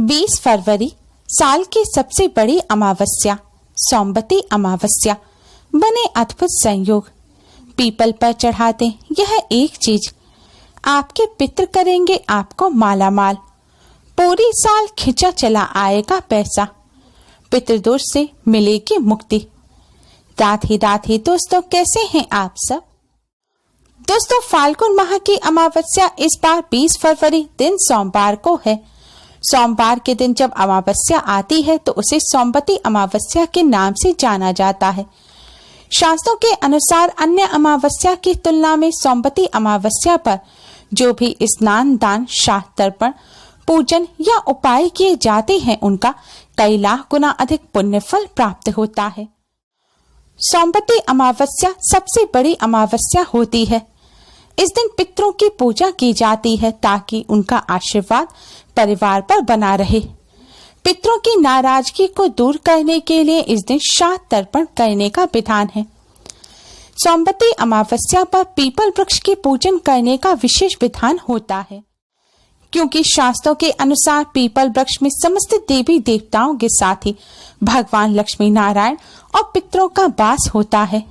20 फरवरी साल की सबसे बड़ी अमावस्या सोमवती अमावस्या बने अद्भुत संयोग। पीपल पर चढ़ा दें यह एक चीज, आपके पितृ करेंगे आपको मालामाल। पूरी साल खिंचा चला आएगा पैसा, पितृदोष से मिलेगी मुक्ति। राधे दोस्तों, कैसे हैं आप सब? दोस्तों, फाल्गुन माह की अमावस्या इस बार 20 फरवरी दिन सोमवार को है। सोमवार के दिन जब अमावस्या आती है तो उसे सोमवती अमावस्या के नाम से जाना जाता है। शास्त्रों के अनुसार अन्य अमावस्या की तुलना में सोमवती अमावस्या पर जो भी स्नान, दान, श्राद्ध, तर्पण, पूजन या उपाय किए जाते हैं उनका कई लाख गुना अधिक पुण्य फल प्राप्त होता है। सोमवती अमावस्या सबसे बड़ी अमावस्या होती है। इस दिन पितरों की पूजा की जाती है ताकि उनका आशीर्वाद परिवार पर बना रहे। पितरों की नाराजगी को दूर करने के लिए इस दिन श्राद्ध तर्पण करने का विधान है। सोमवती अमावस्या पर पीपल वृक्ष के पूजन करने का विशेष विधान होता है, क्योंकि शास्त्रों के अनुसार पीपल वृक्ष में समस्त देवी देवताओं के साथ ही भगवान लक्ष्मी नारायण और पितरों का वास होता है।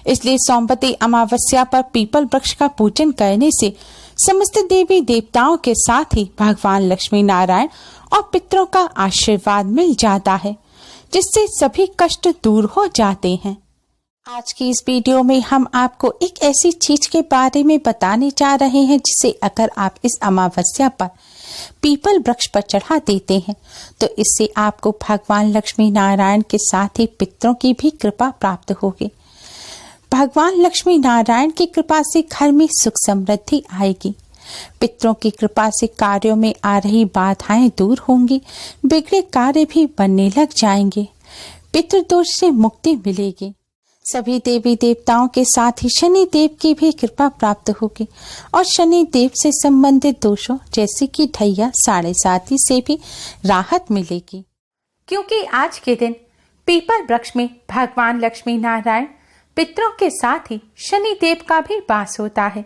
इसलिए सोमवती अमावस्या पर पीपल वृक्ष का पूजन करने से समस्त देवी देवताओं के साथ ही भगवान लक्ष्मी नारायण और पितरों का आशीर्वाद मिल जाता है, जिससे सभी कष्ट दूर हो जाते हैं। आज की इस वीडियो में हम आपको एक ऐसी चीज के बारे में बताने जा रहे हैं जिसे अगर आप इस अमावस्या पर पीपल वृक्ष पर चढ़ा देते हैं तो इससे आपको भगवान लक्ष्मी नारायण के साथ ही पितरों की भी कृपा प्राप्त होगी। भगवान लक्ष्मी नारायण की कृपा से घर में सुख समृद्धि आएगी। पितरों की कृपा से कार्यों में आ रही बाधाएं दूर होंगी, बिगड़े कार्य भी बनने लग जाएंगे, पितृदोष से मुक्ति मिलेगी। सभी देवी देवताओं के साथ ही शनि देव की भी कृपा प्राप्त होगी और शनि देव से संबंधित दोषों जैसे कि ढैया, साढ़े साथी से भी राहत मिलेगी, क्योंकि आज के दिन पीपल वृक्ष में भगवान लक्ष्मी नारायण, पितरों के साथ ही शनि देव का भी वास होता है।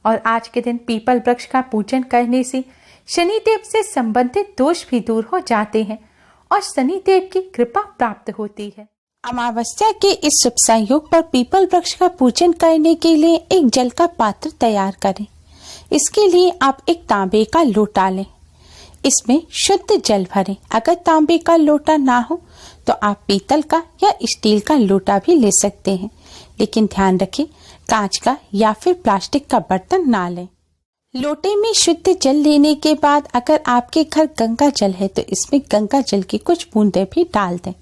और आज के दिन पीपल वृक्ष का पूजन करने से शनि देव से संबंधित दोष भी दूर हो जाते हैं और शनि देव की कृपा प्राप्त होती है। अमावस्या के इस शुभ संयोग पर पीपल वृक्ष का पूजन करने के लिए एक जल का पात्र तैयार करें। इसके लिए आप एक तांबे का लोटा लें, इसमें शुद्ध जल भरें। अगर तांबे का लोटा ना हो तो आप पीतल का या स्टील का लोटा भी ले सकते हैं, लेकिन ध्यान रखें कांच का या फिर प्लास्टिक का बर्तन ना लें। लोटे में शुद्ध जल लेने के बाद अगर आपके घर गंगा जल है तो इसमें गंगा जल की कुछ बूंदें भी डाल दें।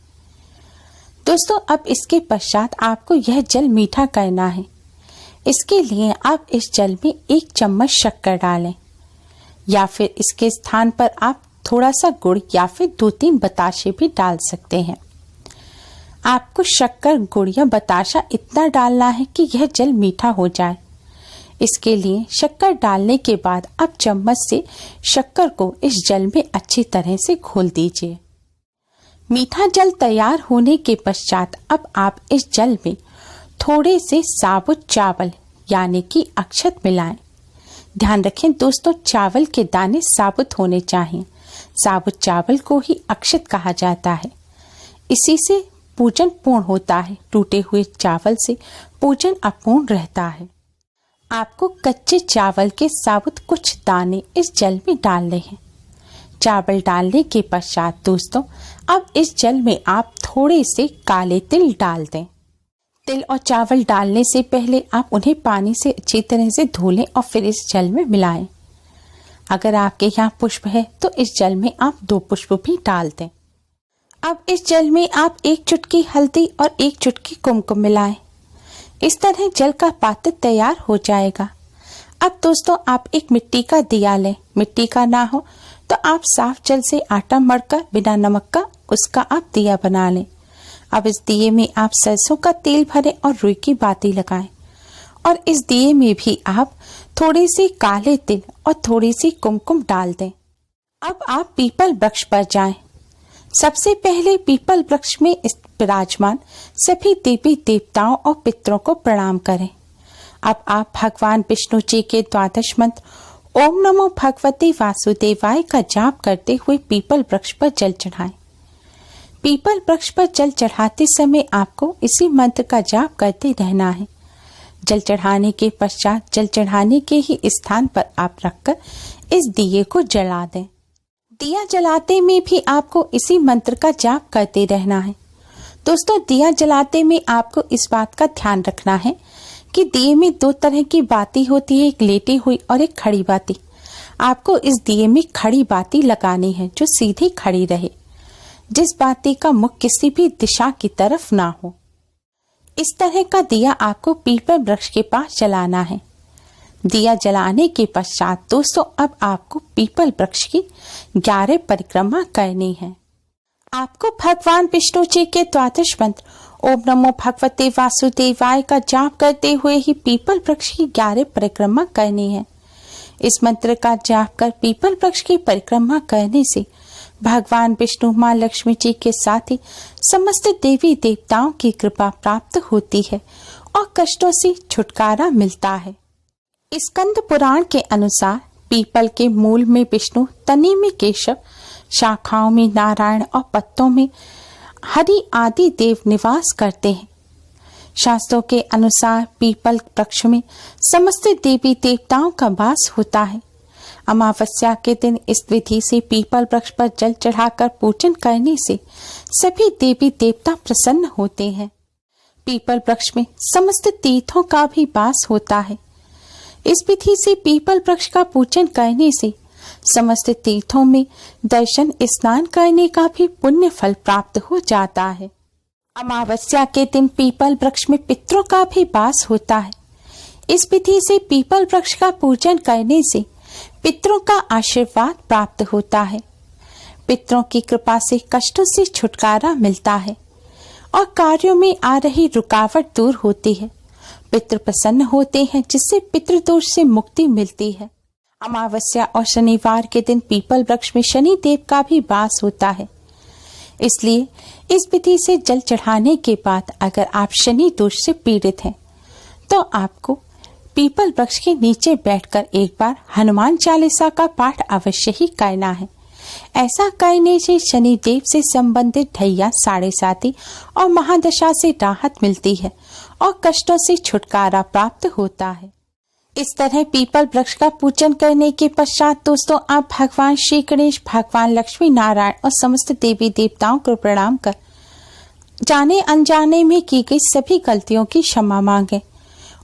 दोस्तों, अब इसके पश्चात आपको यह जल मीठा करना है। इसके लिए आप इस जल में 1 चम्मच शक्कर डालें या फिर इसके स्थान पर आप थोड़ा सा गुड़ या फिर 2-3 बताशे भी डाल सकते हैं। आपको शक्कर, गुड़ या बताशा इतना डालना है कि यह जल मीठा हो जाए। इसके लिए शक्कर डालने के बाद आप चम्मच से शक्कर को इस जल में अच्छी तरह से घोल दीजिए। मीठा जल तैयार होने के पश्चात अब आप इस जल में थोड़े से साबुत चावल यानी कि अक्षत मिलाएं। ध्यान रखें दोस्तों, चावल के दाने साबुत होने चाहिए। साबुत चावल को ही अक्षत कहा जाता है। इसी से पूजन पूर्ण होता है। टूटे हुए चावल से पूजन अपूर्ण रहता है। आपको कच्चे चावल के साबुत कुछ दाने इस जल में डालने हैं। चावल डालने के पश्चात दोस्तों, अब इस जल में आप थोड़े से काले तिल डाल दें। तिल और चावल डालने से पहले आप उन्हें पानी से अच्छी तरह से धो लें और फिर इस जल में मिलाएं। अगर आपके यहाँ पुष्प है तो इस जल में आप 2 पुष्प भी डाल दें। अब इस जल में आप 1 चुटकी हल्दी और 1 चुटकी कुमकुम मिलाएं। इस तरह जल का पात्र तैयार हो जाएगा। अब दोस्तों, आप एक मिट्टी का दिया लें। मिट्टी का ना हो तो आप साफ जल से आटा मढ़कर बिना नमक का उसका आप दिया बना लें। अब इस दिए में आप सरसों का तेल भरें और रुई की बाती लगाएं और इस दिए में भी आप थोड़ी सी काले तिल और थोड़ी सी कुमकुम डाल दें। अब आप पीपल वृक्ष पर जाएं। सबसे पहले पीपल वृक्ष में विराजमान सभी देवी देवताओं और पितरों को प्रणाम करें। अब आप भगवान विष्णु जी के 12 मंत्र ओम नमो भगवते वासुदेवाय का जाप करते हुए पीपल वृक्ष पर जल चढ़ाएं। पीपल वृक्ष पर जल चढ़ाते समय आपको इसी मंत्र का जाप करते रहना है। जल चढ़ाने के पश्चात जल चढ़ाने के ही स्थान पर आप रखकर इस दिए को जला दें। दिया जलाते में भी आपको इसी मंत्र का जाप करते रहना है। दोस्तों, दिया जलाते में आपको इस बात का ध्यान रखना है कि दिए में दो तरह की बाती होती है, एक लेटी हुई और एक खड़ी बाती। आपको इस दिए में खड़ी बाती लगानी है जो सीधी खड़ी रहे, जिस बाती का मुख किसी भी दिशा की तरफ ना हो। इस तरह का दिया आपको पीपल वृक्ष के पास जलाना है। दिया जलाने के पश्चात दोस्तों अब आपको पीपल वृक्ष की 11 परिक्रमा करनी है। आपको भगवान विष्णु जी के द्वादश मंत्र ओम नमो भगवते वासुदेवाय का जाप करते हुए ही पीपल वृक्ष की 11 परिक्रमा करनी है। इस मंत्र का जाप कर पीपल वृक्ष की परिक्रमा करने से भगवान विष्णु, माँ लक्ष्मी जी के साथ ही समस्त देवी देवताओं की कृपा प्राप्त होती है और कष्टों से छुटकारा मिलता है। स्कंद पुराण के अनुसार पीपल के मूल में विष्णु, तने में केशव, शाखाओं में नारायण और पत्तों में हरि आदि देव निवास करते हैं। शास्त्रों के अनुसार पीपल वृक्ष में समस्त देवी देवताओं का वास होता है। अमावस्या के दिन इस विधि से पीपल वृक्ष पर जल चढ़ाकर पूजन करने से सभी देवी देवता प्रसन्न होते हैं। पीपल वृक्ष में समस्त तीर्थों का भी वास होता है। इस विधि से पीपल वृक्ष का पूजन करने से समस्त तीर्थों में दर्शन, स्नान करने का भी पुण्य फल प्राप्त हो जाता है। अमावस्या के दिन पीपल वृक्ष में पितरों का भी वास होता है। इस विधि से पीपल वृक्ष का पूजन करने से पितरों का आशीर्वाद प्राप्त होता है। पितरों की कृपा से कष्टों से छुटकारा मिलता है और कार्यों में आ रही रुकावट दूर होती है। पितृ प्रसन्न होते हैं जिससे पितृदोष से मुक्ति मिलती है। अमावस्या और शनिवार के दिन पीपल वृक्ष में शनि देव का भी वास होता है। इसलिए इस विधि से जल चढ़ाने के बाद अगर आप शनि दोष से पीड़ित हैं तो आपको पीपल वृक्ष के नीचे बैठकर एक बार हनुमान चालीसा का पाठ अवश्य ही करना है। ऐसा करने से शनि देव से संबंधित ढैया, साढ़े साती और महादशा से राहत मिलती है और कष्टों से छुटकारा प्राप्त होता है। इस तरह पीपल वृक्ष का पूजन करने के पश्चात दोस्तों आप भगवान श्री गणेश, भगवान लक्ष्मी नारायण और समस्त देवी देवताओं को प्रणाम कर जाने अनजाने में की गई सभी गलतियों की क्षमा मांगे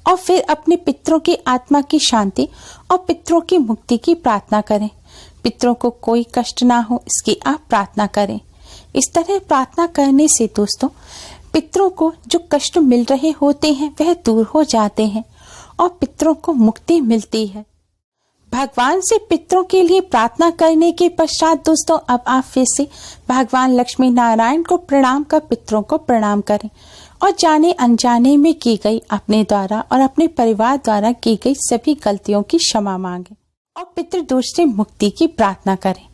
और फिर अपने पितरों की आत्मा की शांति और पितरों की मुक्ति की प्रार्थना करें। पितरों को कोई कष्ट ना हो इसकी आप प्रार्थना करें। इस तरह प्रार्थना करने से दोस्तों पितरों को जो कष्ट मिल रहे होते हैं वह दूर हो जाते हैं और पितरों को मुक्ति मिलती है। भगवान से पितरों के लिए प्रार्थना करने के पश्चात दोस्तों अब आप फिर से भगवान लक्ष्मी नारायण को प्रणाम कर पितरों को प्रणाम करें और जाने अनजाने में की गई अपने द्वारा और अपने परिवार द्वारा की गई सभी गलतियों की क्षमा मांगे और पितृदोष से मुक्ति की प्रार्थना करें।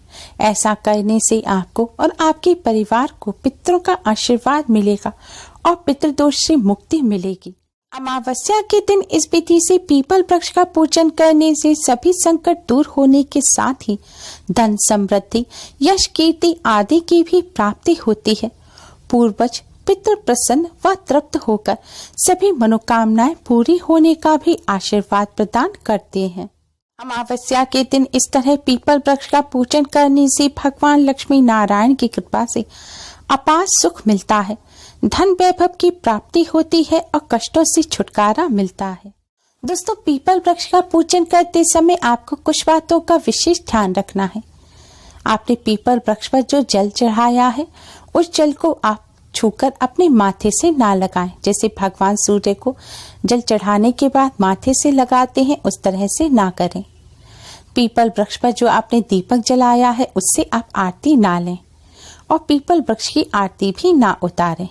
ऐसा करने से आपको और आपके परिवार को पितरों का आशीर्वाद मिलेगा और पितृदोष से मुक्ति मिलेगी। अमावस्या के दिन इस विधि से पीपल वृक्ष का पूजन करने से सभी संकट दूर होने के साथ ही धन, समृद्धि, यश, कीर्ति आदि की भी प्राप्ति होती है। पूर्वज पितृ प्रसन्न व तृप्त होकर सभी मनोकामनाएं पूरी होने का भी आशीर्वाद प्रदान करते हैं। अमावस्या के दिन इस तरह पीपल वृक्ष का पूजन करने से भगवान लक्ष्मी नारायण की कृपा से अपार सुख मिलता है, धन वैभव की प्राप्ति होती है और कष्टों से छुटकारा मिलता है। दोस्तों पीपल वृक्ष का पूजन करते समय आपको कुछ बातों का विशेष ध्यान रखना है। आपने पीपल वृक्ष पर जो जल चढ़ाया है उस जल को आप छूकर अपने माथे से ना लगाएं। जैसे भगवान सूर्य को जल चढ़ाने के बाद माथे से लगाते हैं उस तरह से ना करें। पीपल वृक्ष पर जो आपने दीपक जलाया है उससे आप आरती ना लें और पीपल वृक्ष की आरती भी ना उतारें।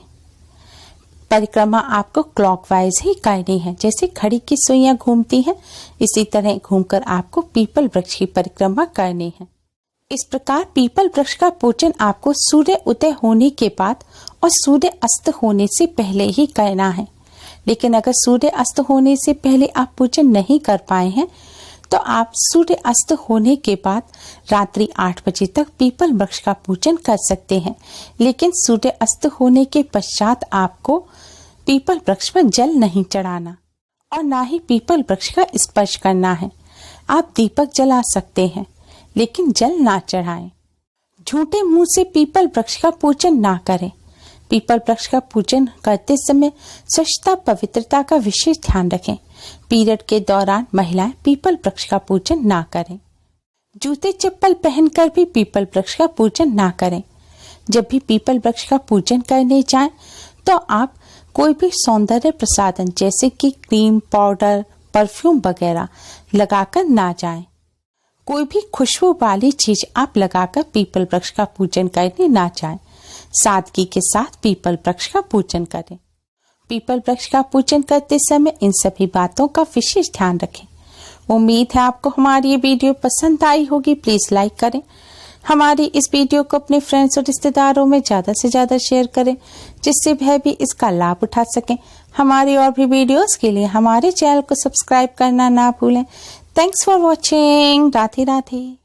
परिक्रमा आपको क्लॉकवाइज ही करनी है। जैसे घड़ी की सुइयां घूमती हैं इसी तरह घूमकर आपको पीपल वृक्ष की परिक्रमा करनी है। इस प्रकार पीपल वृक्ष का पूजन आपको सूर्य उदय होने के बाद और सूर्य अस्त होने से पहले ही करना है। लेकिन अगर सूर्य अस्त होने से पहले आप पूजन नहीं कर पाए हैं तो आप सूर्य अस्त होने के बाद रात्रि 8 बजे तक पीपल वृक्ष का पूजन कर सकते हैं। लेकिन सूर्य अस्त होने के पश्चात आपको पीपल वृक्ष पर जल नहीं चढ़ाना और ना ही पीपल वृक्ष का स्पर्श करना है। आप दीपक जला सकते हैं लेकिन जल ना चढ़ाएं। झूठे मुंह से पीपल वृक्ष का पूजन ना करें। पीपल वृक्ष का पूजन करते समय स्वच्छता पवित्रता का विशेष ध्यान रखें। पीरियड के दौरान महिलाएं पीपल वृक्ष का पूजन ना करें। जूते चप्पल पहनकर भी पीपल वृक्ष का पूजन ना करें। जब भी पीपल वृक्ष का पूजन करने जाएं तो आप कोई भी सौंदर्य प्रसाधन जैसे कि क्रीम, पाउडर, परफ्यूम वगैरह लगाकर ना जाएं। कोई भी खुशबू वाली चीज आप लगाकर पीपल वृक्ष का पूजन करने ना जाएं। सादगी के साथ पीपल वृक्ष का पूजन करें। पीपल वृक्ष का पूजन करते समय इन सभी बातों का विशेष ध्यान रखें। उम्मीद है आपको हमारी ये वीडियो पसंद आई होगी। प्लीज लाइक करें। हमारी इस वीडियो को अपने फ्रेंड्स और रिश्तेदारों में ज्यादा से ज्यादा शेयर करें जिससे वह भी इसका लाभ उठा सकें। हमारी और भी वीडियोस के लिए हमारे चैनल को सब्सक्राइब करना ना भूलें। Thanks for watching. Radhe Radhe.